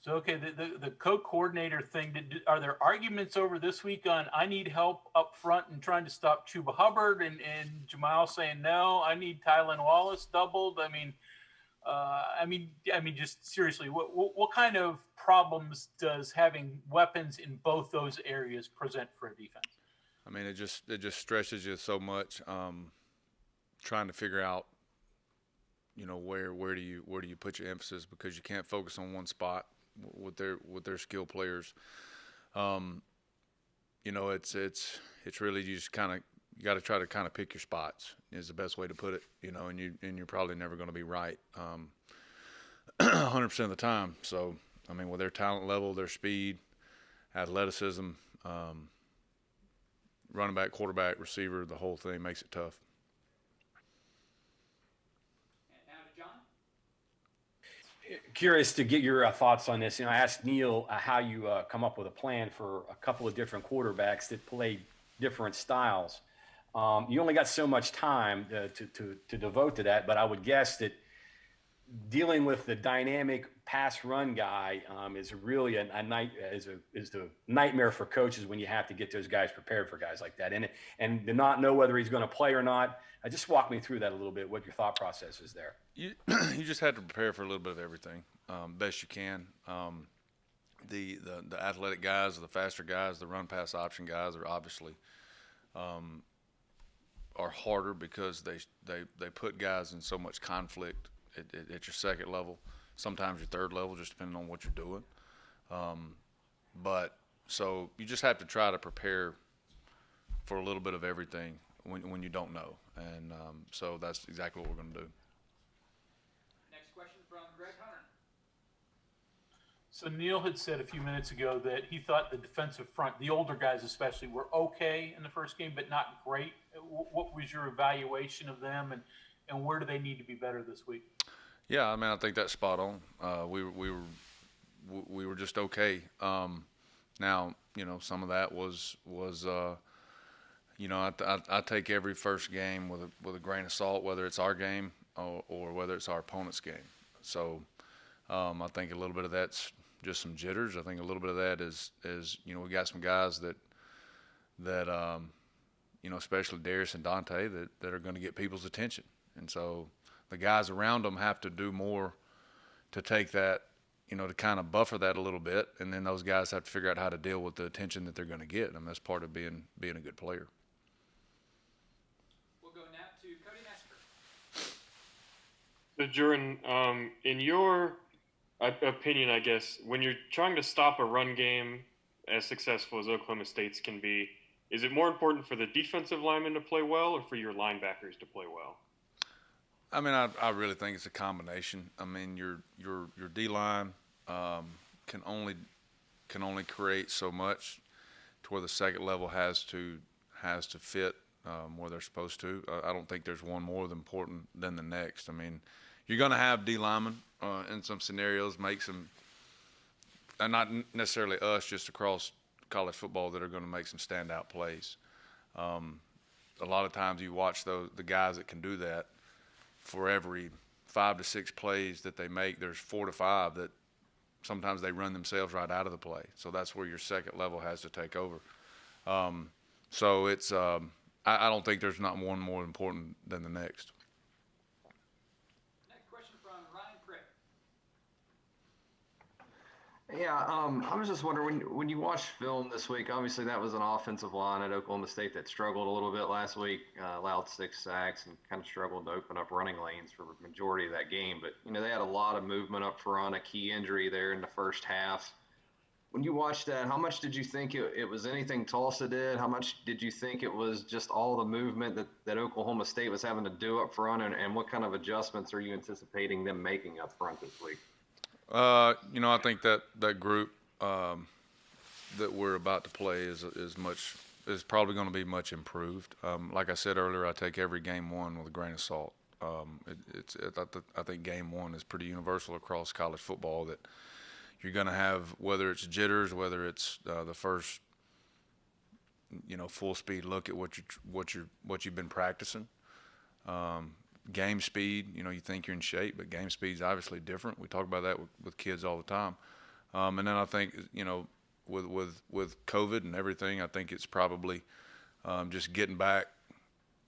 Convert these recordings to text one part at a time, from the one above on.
So, okay, the co-coordinator thing, are there arguments over this week on I need help up front and trying to stop Chuba Hubbard and Jamal saying no, I need Tylan Wallace doubled? Just seriously, what kind of problems does having weapons in both those areas present for a defense? I mean, it just stresses you so much. Trying to figure out, where do you put your emphasis, because you can't focus on one spot with their skill players. Um, it's really, you just kind of, you got to try to kind of pick your spots is the best way to put it. And you're probably never going to be right 100% of the time. So I mean, with their talent level, their speed, athleticism, um, running back, quarterback, receiver, the whole thing makes it tough. And now to John. Curious to get your thoughts on this. I asked Neil how you come up with a plan for a couple of different quarterbacks that play different styles. You only got so much time to devote to that, but I would guess that dealing with the dynamic pass run guy is really is the nightmare for coaches when you have to get those guys prepared for guys like that, and to not know whether he's going to play or not. Just walk me through that a little bit. What your thought process is there? You you just have to prepare for a little bit of everything, best you can. The athletic guys, the faster guys, the run pass option guys are obviously are harder because they put guys in so much conflict at your second level, sometimes your third level, just depending on what you're doing. But so you just have to try to prepare for a little bit of everything when you don't know, and so that's exactly what we're going to do. Next question from Greg Hunter. So Neil had said a few minutes ago that he thought the defensive front, the older guys especially, were okay in the first game, but not great. What was your evaluation of them, and where do they need to be better this week? Yeah, I mean, I think that's spot on. We were just okay. Now, some of that was I take every first game with a grain of salt, whether it's our game or whether it's our opponent's game. So I think a little bit of that's just some jitters. I think a little bit of that is we got some guys that especially Darius and Dante that are going to get people's attention, and so the guys around them have to do more to take that, to kind of buffer that a little bit, and then those guys have to figure out how to deal with the attention that they're going to get. I mean, that's part of being a good player. We'll go now to Cody Nestor. So Jordan, in your opinion, I guess, when you're trying to stop a run game as successful as Oklahoma State's can be, is it more important for the defensive linemen to play well or for your linebackers to play well? I mean, I really think it's a combination. I mean, your D line can only create so much to where the second level has to fit where they're supposed to. I don't think there's one more important than the next. I mean, you're going to have D linemen in some scenarios make some, and not necessarily us, just across college football, that are going to make some standout plays. A lot of times you watch the guys that can do that. For every 5 to 6 plays that they make, there's 4 to 5 that sometimes they run themselves right out of the play. So that's where your second level has to take over. So it's I don't think there's not one more important than the next. Next question from Ryan Prick. Yeah, I was just wondering, when you watch film this week, obviously that was an offensive line at Oklahoma State that struggled a little bit last week, allowed 6 sacks and kind of struggled to open up running lanes for the majority of that game. But, they had a lot of movement up front, a key injury there in the first half. When you watched that, how much did you think it was anything Tulsa did? How much did you think it was just all the movement that Oklahoma State was having to do up front, and what kind of adjustments are you anticipating them making up front this week? I think that group that we're about to play is probably going to be much improved. Like I said earlier, I take every game one with a grain of salt. I think game one is pretty universal across college football, that you're going to have, whether it's jitters, whether it's the first full speed look at what you've been practicing. Game speed, you think you're in shape, but game speed is obviously different. We talk about that with kids all the time. And then I think, with COVID and everything, I think it's probably just getting back.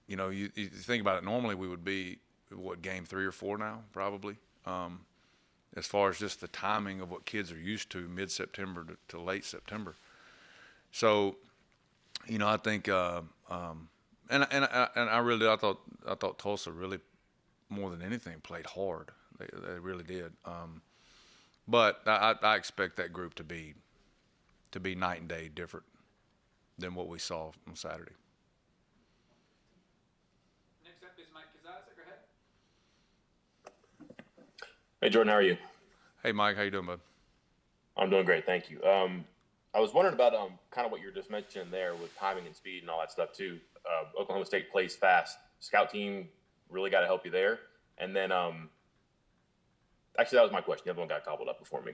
You think about it. Normally we would be game 3 or 4 now, probably. As far as just the timing of what kids are used to, mid-September to late September. So, I think, and I really, I thought Tulsa really, more than anything, played hard. They really did. But I expect that group to be night and day different than what we saw on Saturday. Next up is Mike Kazaza. Go ahead. Hey, Jordan, how are you? Hey, Mike, how you doing, bud? I'm doing great, thank you. I was wondering about kind of what you were just mentioning there with timing and speed and all that stuff too. Oklahoma State plays fast. Scout team really got to help you there. And then, actually, that was my question. The other one got gobbled up before me.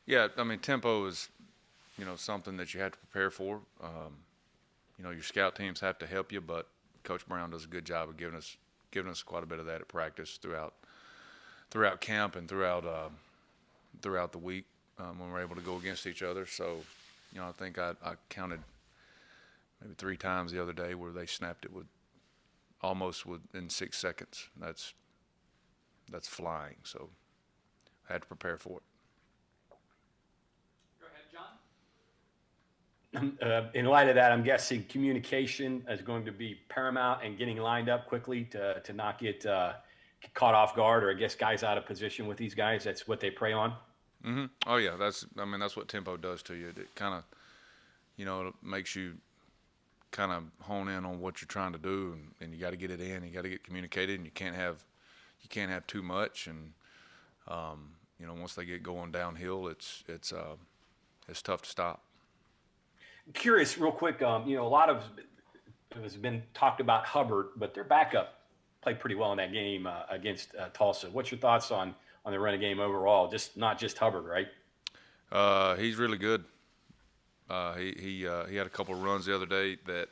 Yeah, I mean, tempo is, something that you have to prepare for. Your scout teams have to help you, but Coach Brown does a good job of giving us quite a bit of that at practice throughout camp and throughout the week when we're able to go against each other. So, I think I counted maybe 3 times the other day where they snapped it almost within 6 seconds. That's flying. So I had to prepare for it. Go ahead, John. In light of that, I'm guessing communication is going to be paramount and getting lined up quickly to not get caught off guard, or I guess guys out of position with these guys. That's what they prey on. Mm-hmm. Oh yeah, that's what tempo does to you. It kind of, it makes you kind of hone in on what you're trying to do, and you got to get it in. You got to get communicated, and you can't have too much. And once they get going downhill, it's tough to stop. Curious, real quick. A lot of it has been talked about Hubbard, but their backup played pretty well in that game against Tulsa. What's your thoughts on the running game overall? Not just Hubbard, right? He's really good. He had a couple of runs the other day that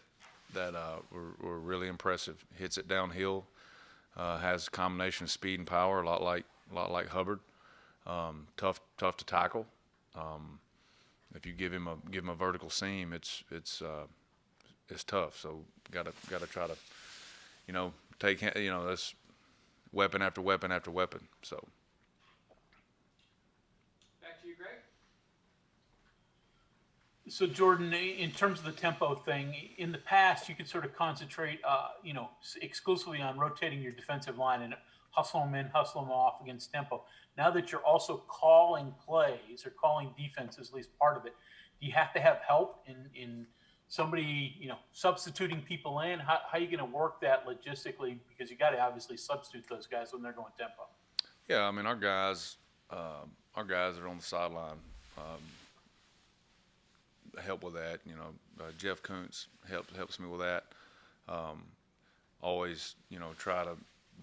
were really impressive. Hits it downhill, has a combination of speed and power, a lot like Hubbard. Tough to tackle. If you give him a vertical seam, it's tough. So gotta try to, take, that's weapon after weapon after weapon. So. Back to you, Greg. So Jordan, in terms of the tempo thing, in the past you could sort of concentrate, exclusively on rotating your defensive line and hustle them in, hustle them off against tempo. Now that you're also calling plays or calling defenses, at least part of it, do you have to have help in somebody, substituting people in? How are you going to work that logistically? Because you got to obviously substitute those guys when they're going tempo. Yeah, I mean, our guys are on the sideline. Help with that, Jeff Kuntz helps me with that. Always,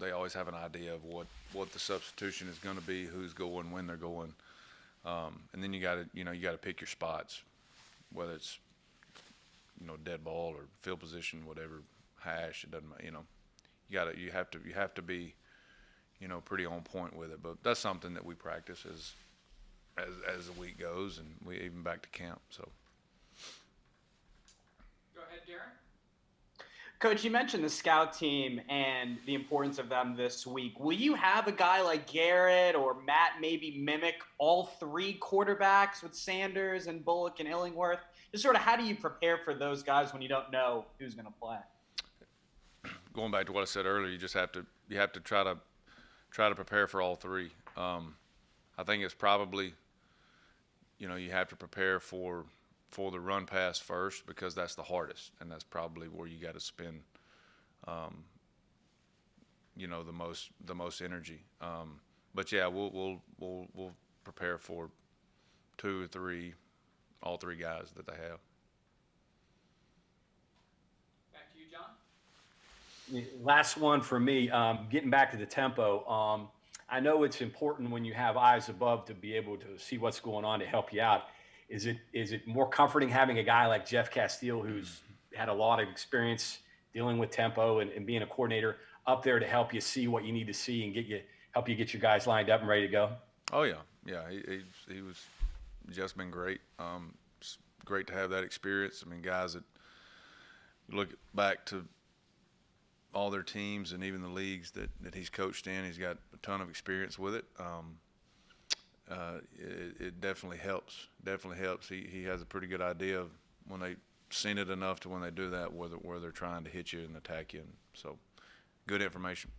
they always have an idea of what the substitution is going to be, who's going, when they're going, and then you got to pick your spots, whether it's dead ball or field position, whatever, hash. It doesn't matter. You have to be pretty on point with it. But that's something that we practice as the week goes, and we even back to camp. So. Go ahead, Darren. Coach, you mentioned the scout team and the importance of them this week. Will you have a guy like Garrett or Matt maybe mimic all 3 quarterbacks with Sanders and Bullock and Illingworth? Just sort of how do you prepare for those guys when you don't know who's going to play? Going back to what I said earlier, you have to try to prepare for all 3. I think it's probably you have to prepare for the run pass first, because that's the hardest, and that's probably where you got to spend the most energy. But yeah, we'll prepare for 2 or 3, all 3 guys that they have. Back to you, John. Last one for me, getting back to the tempo. I know it's important when you have eyes above to be able to see what's going on to help you out. Is it more comforting having a guy like Jeff Castile, who's had a lot of experience dealing with tempo and being a coordinator, up there to help you see what you need to see and help you get your guys lined up and ready to go? Oh yeah, yeah. He was just been great. It's great to have that experience. I mean, guys that you look back to all their teams and even the leagues that he's coached in, he's got a ton of experience with it. It definitely helps. Definitely helps. He has a pretty good idea of when they seen it enough to when they do that, where they're trying to hit you and attack you. And so, good information.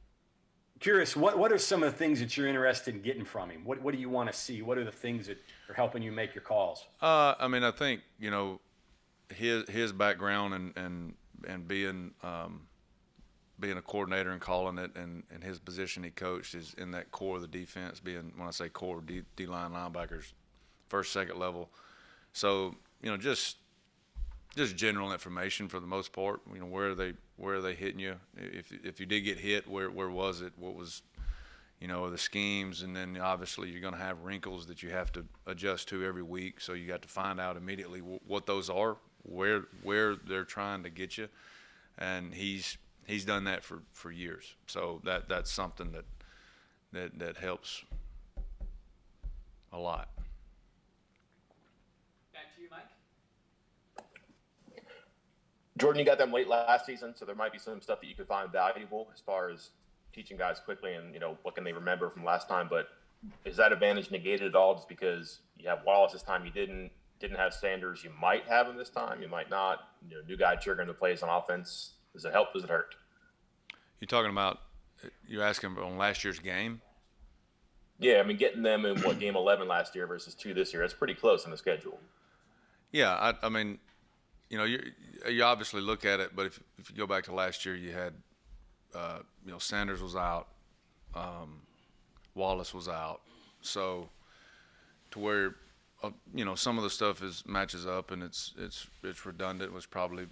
Curious, what are some of the things that you're interested in getting from him? What do you want to see? What are the things that are helping you make your calls? I mean, I think his background and being a coordinator and calling it, and his position he coached is in that core of the defense. Being, when I say core, D line linebackers, first, second level. So just general information for the most part. Where are they hitting you? If you did get hit, where was it? What was the schemes? And then obviously you're going to have wrinkles that you have to adjust to every week. So you got to find out immediately what those are, where they're trying to get you, and he's done that for years. So that's something that helps a lot. Back to you, Mike. Jordan, you got them late last season, so there might be some stuff that you could find valuable as far as teaching guys quickly and what can they remember from last time. But is that advantage negated at all just because you have Wallace this time? You didn't have Sanders. You might have him this time. You might not. New guy triggering the plays on offense. Does it help? Does it hurt? You're asking on last year's game? Yeah, I mean, getting them in game 11 last year versus 2 this year, it's pretty close in the schedule. Yeah, I mean, you obviously look at it, but if you go back to last year, you had, Sanders was out, Wallace was out, so to where, some of the stuff matches up and it's redundant. It was probably,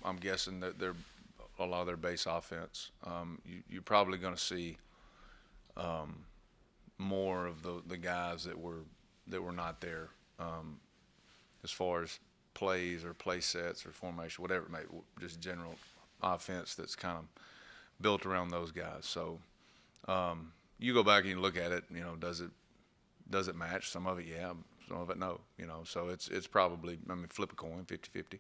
I'm guessing that a lot of their base offense. You're probably going to see more of the guys that were not there, as far as plays or play sets or formation, whatever it may, just general offense that's kind of built around those guys. So you go back and you look at it, does it match? Some of it, yeah. Some of it, no. So it's probably, flip a coin, 50-50.